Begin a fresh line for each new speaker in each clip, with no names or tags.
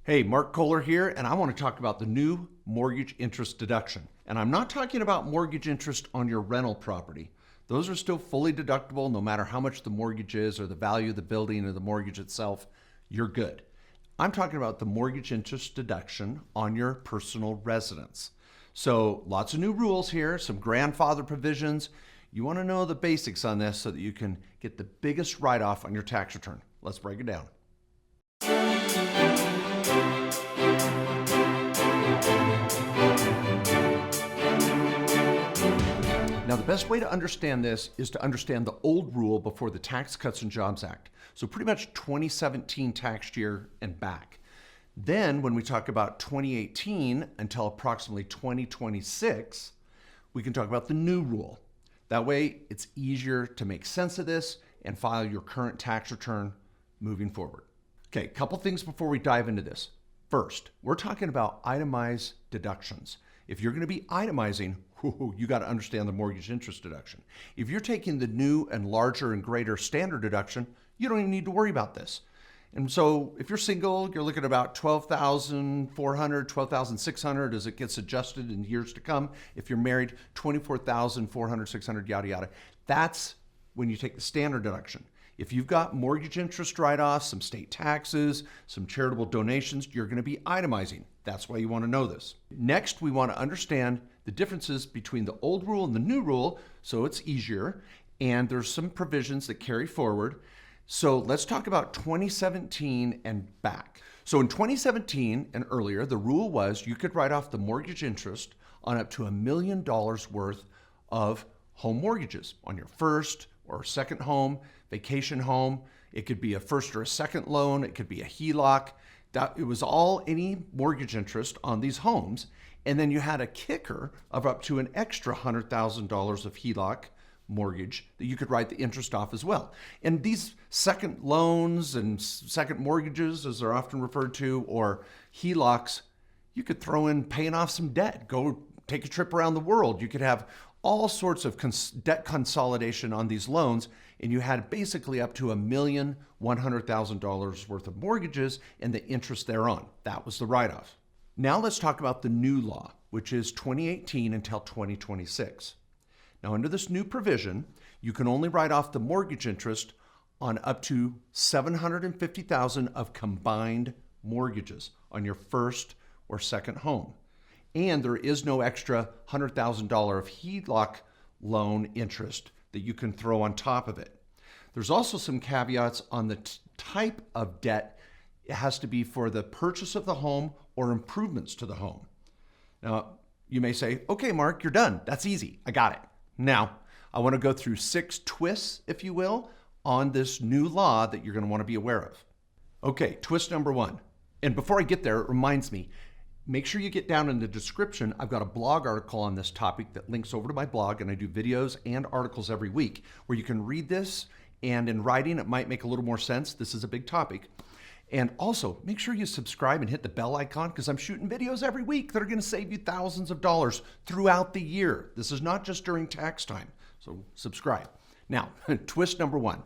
Hey, Mark Kohler here, and I want to talk about the new mortgage interest deduction. And I'm not talking about mortgage interest on your rental property. Those are still fully deductible no matter how much the mortgage is or the value of the building or the mortgage itself. You're good. I'm talking about the mortgage interest deduction on your personal residence. So lots of new rules here, some grandfather provisions. You want to know the basics on this so that you can get the biggest write-off on your tax return. Let's break it down. Now, the best way to understand this is to understand the old rule before the Tax Cuts and Jobs Act. So pretty much 2017 tax year and back. Then when we talk about 2018 until approximately 2026, we can talk about the new rule. That way it's easier to make sense of this and file your current tax return moving forward. Okay, a couple things before we dive into this. First, we're talking about itemized deductions. If you're going to be itemizing, you got to understand the mortgage interest deduction. If you're taking the new and larger and greater standard deduction, you don't even need to worry about this. And so if you're single, you're looking at about $12,400, $12,600 as it gets adjusted in years to come. If you're married, $24,400, $600, yada, yada. That's when you take the standard deduction. If you've got mortgage interest write-offs, some state taxes, some charitable donations, you're going to be itemizing. That's why you want to know this. Next, we want to understand the differences between the old rule and the new rule, so it's easier, and there's some provisions that carry forward. So let's talk about 2017 and back. So in 2017 and earlier, the rule was you could write off the mortgage interest on up to $1 million worth of home mortgages on your first or second home, vacation home. It could be a first or a second loan. It could be a HELOC. It was all any mortgage interest on these homes. And then you had a kicker of up to an extra $100,000 of HELOC mortgage that you could write the interest off as well. And these second loans and second mortgages, as they're often referred to, or HELOCs, you could throw in paying off some debt, go take a trip around the world. You could have all sorts of debt consolidation on these loans, and you had basically up to $1,100,000 worth of mortgages and the interest thereon. That was the write-off. Now let's talk about the new law, which is 2018 until 2026. Now under this new provision, you can only write off the mortgage interest on up to $750,000 of combined mortgages on your first or second home. And there is no extra $100,000 of HELOC loan interest that you can throw on top of it. There's also some caveats on the type of debt. It has to be for the purchase of the home or improvements to the home. Now, you may say, okay, Mark, you're done. That's easy. I got it. Now, I want to go through 6 twists, if you will, on this new law that you're going to want to be aware of. Okay, twist number 1. And before I get there, it reminds me, make sure you get down in the description. I've got a blog article on this topic that links over to my blog, and I do videos and articles every week where you can read this, and in writing it might make a little more sense. This is a big topic. And also, make sure you subscribe and hit the bell icon because I'm shooting videos every week that are going to save you thousands of dollars throughout the year. This is not just during tax time, so subscribe. Now, twist number 1.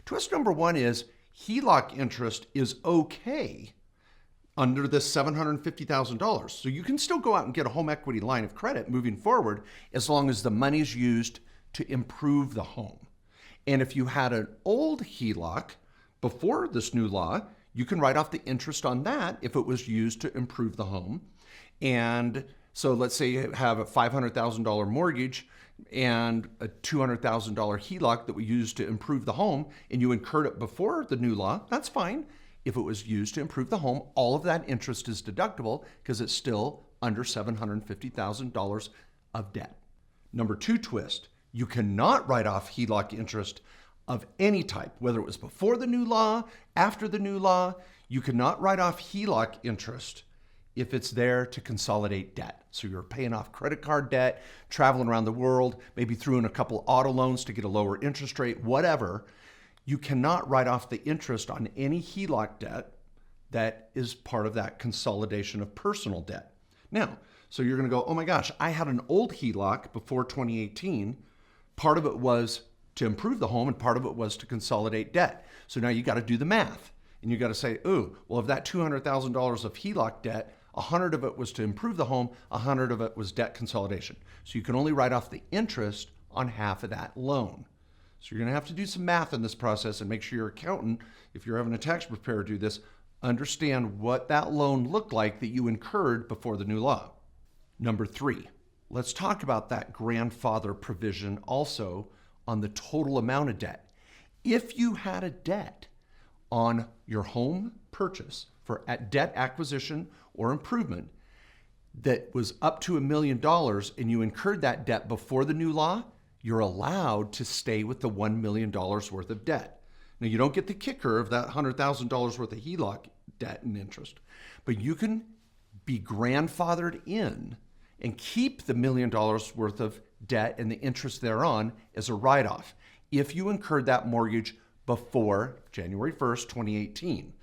Twist number 1 is HELOC interest is okay under this $750,000. So you can still go out and get a home equity line of credit moving forward as long as the money is used to improve the home. And if you had an old HELOC before this new law, you can write off the interest on that if it was used to improve the home. And so let's say you have a $500,000 mortgage and a $200,000 HELOC that we used to improve the home, and you incurred it before the new law, that's fine. If it was used to improve the home, all of that interest is deductible because it's still under $750,000 of debt. Number 2 twist, you cannot write off HELOC interest of any type, whether it was before the new law, after the new law. You cannot write off HELOC interest if it's there to consolidate debt. So you're paying off credit card debt, traveling around the world, maybe threw in a couple auto loans to get a lower interest rate, whatever. You cannot write off the interest on any HELOC debt that is part of that consolidation of personal debt. Now, so you're going to go, oh my gosh, I had an old HELOC before 2018. Part of it was to improve the home and part of it was to consolidate debt. So now you got to do the math. And you got to say, ooh, well, of that $200,000 of HELOC debt, 100 of it was to improve the home, 100 of it was debt consolidation. So you can only write off the interest on half of that loan. So you're going to have to do some math in this process and make sure your accountant, if you're having a tax preparer do this, understand what that loan looked like that you incurred before the new law. Number 3, let's talk about that grandfather provision also on the total amount of debt. If you had a debt on your home purchase for debt acquisition or improvement that was up to $1 million and you incurred that debt before the new law, you're allowed to stay with the $1 million worth of debt. Now, you don't get the kicker of that $100,000 worth of HELOC debt and interest, but you can be grandfathered in and keep the $1 million worth of debt and the interest thereon as a write-off if you incurred that mortgage before January 1st, 2018.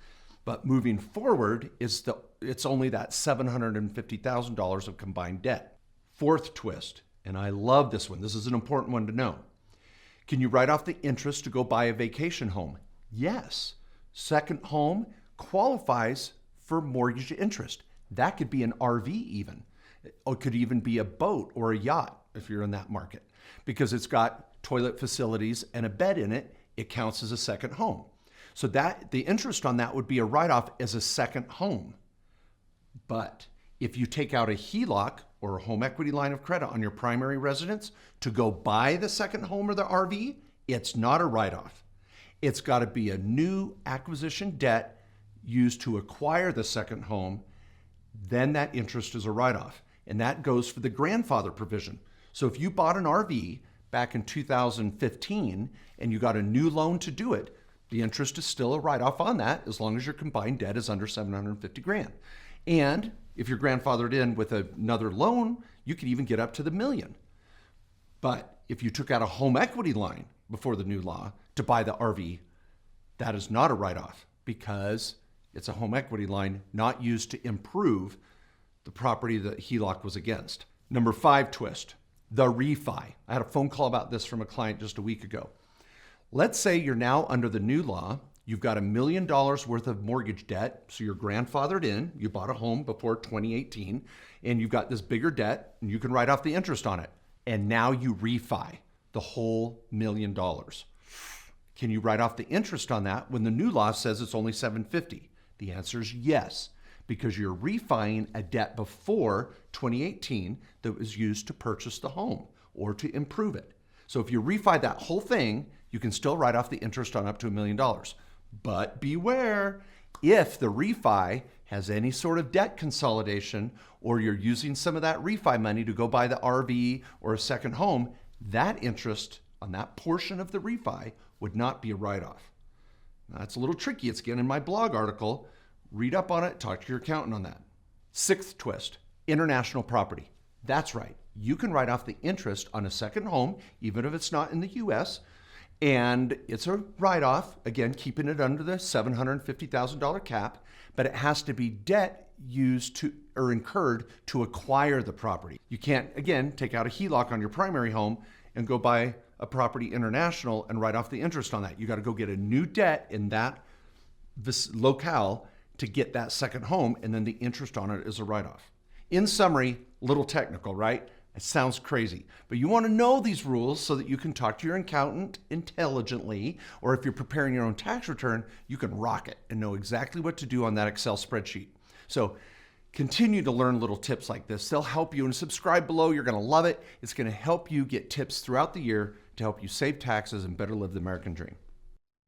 But moving forward, it's only that $750,000 of combined debt. Fourth twist, and I love this one. This is an important one to know. Can you write off the interest to go buy a vacation home? Yes. Second home qualifies for mortgage interest. That could be an RV even. It could even be a boat or a yacht if you're in that market. Because it's got toilet facilities and a bed in it, it counts as a second home. So that the interest on that would be a write-off as a second home. But if you take out a HELOC or a home equity line of credit on your primary residence to go buy the second home or the RV, it's not a write-off. It's got to be a new acquisition debt used to acquire the second home, then that interest is a write-off. And that goes for the grandfather provision. So if you bought an RV back in 2015 and you got a new loan to do it, the interest is still a write-off on that as long as your combined debt is under $750,000. And if you're grandfathered in with another loan, you could even get up to the $1 million. But if you took out a home equity line before the new law to buy the RV, that is not a write-off because it's a home equity line not used to improve the property that HELOC was against. Number 5 twist, the refi. I had a phone call about this from a client just a week ago. Let's say you're now under the new law. You've got $1 million worth of mortgage debt, so you're grandfathered in. You bought a home before 2018, and you've got this bigger debt, and you can write off the interest on it. And now you refi the whole $1 million. Can you write off the interest on that when the new law says it's only $750,000? The answer is yes, because you're refining a debt before 2018 that was used to purchase the home or to improve it. So if you refi that whole thing, you can still write off the interest on up to $1 million. But beware, if the refi has any sort of debt consolidation or you're using some of that refi money to go buy the RV or a second home, that interest on that portion of the refi would not be a write-off. Now, that's a little tricky. It's again in my blog article. Read up on it, talk to your accountant on that. 6th twist, international property. That's right. You can write off the interest on a second home, even if it's not in the US, and it's a write-off, again, keeping it under the $750,000 cap, but it has to be debt used to or incurred to acquire the property. You can't, again, take out a HELOC on your primary home and go buy a property international and write off the interest on that. You got to go get a new debt in this locale to get that second home, and then the interest on it is a write-off. In summary, a little technical, right? It sounds crazy, but you want to know these rules so that you can talk to your accountant intelligently, or if you're preparing your own tax return, you can rock it and know exactly what to do on that Excel spreadsheet. So continue to learn little tips like this. They'll help you, and subscribe below. You're going to love it. It's going to help you get tips throughout the year to help you save taxes and better live the American dream.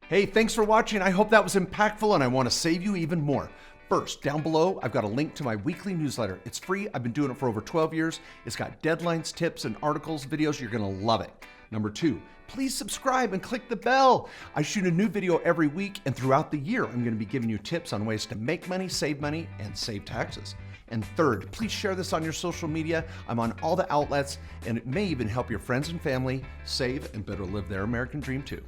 Hey, thanks for watching. I hope that was impactful, and I want to save you even more. First, down below, I've got a link to my weekly newsletter. It's free. I've been doing it for over 12 years. It's got deadlines, tips, and articles, videos. You're going to love it. Number 2, please subscribe and click the bell. I shoot a new video every week, and throughout the year, I'm going to be giving you tips on ways to make money, and save taxes. And third, please share this on your social media. I'm on all the outlets, and it may even help your friends and family save and better live their American dream too.